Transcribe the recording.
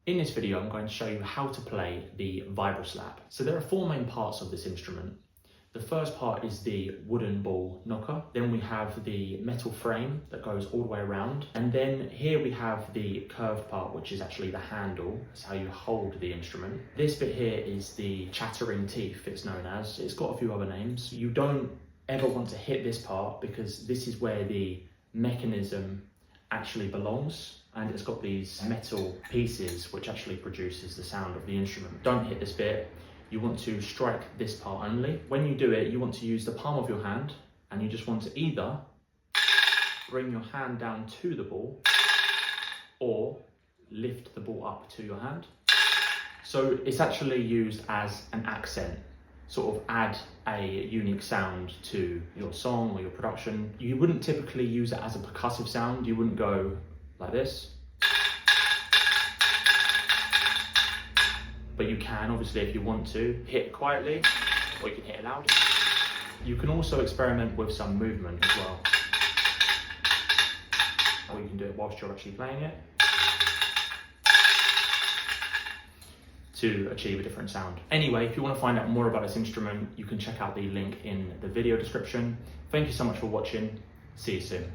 In this video, I'm going to show you how to play the Vibraslap. So there are four main parts of this instrument. The first part is the wooden ball knocker. Then we have the metal frame that goes all the way around. And then here we have the curved part, which is actually the handle. That's how you hold the instrument. This bit here is the chattering teeth, it's known as. It's got a few other names. You don't ever want to hit this part because this is where the mechanism actually belongs. And it's got these metal pieces which actually produces the sound of the instrument. Don't hit this bit. You want to strike this part only. When you do it, you want to use the palm of your hand and you just want to either bring your hand down to the ball or lift the ball up to your hand. So it's actually used as an accent, sort of add a unique sound to your song or your production. You wouldn't typically use it as a percussive sound. You wouldn't go like this. But you can, obviously, if you want to, hit quietly, or you can hit it loud. You can also experiment with some movement as well. Or you can do it whilst you're actually playing it to achieve a different sound. Anyway, if you want to find out more about this instrument, you can check out the link in the video description. Thank you so much for watching. See you soon.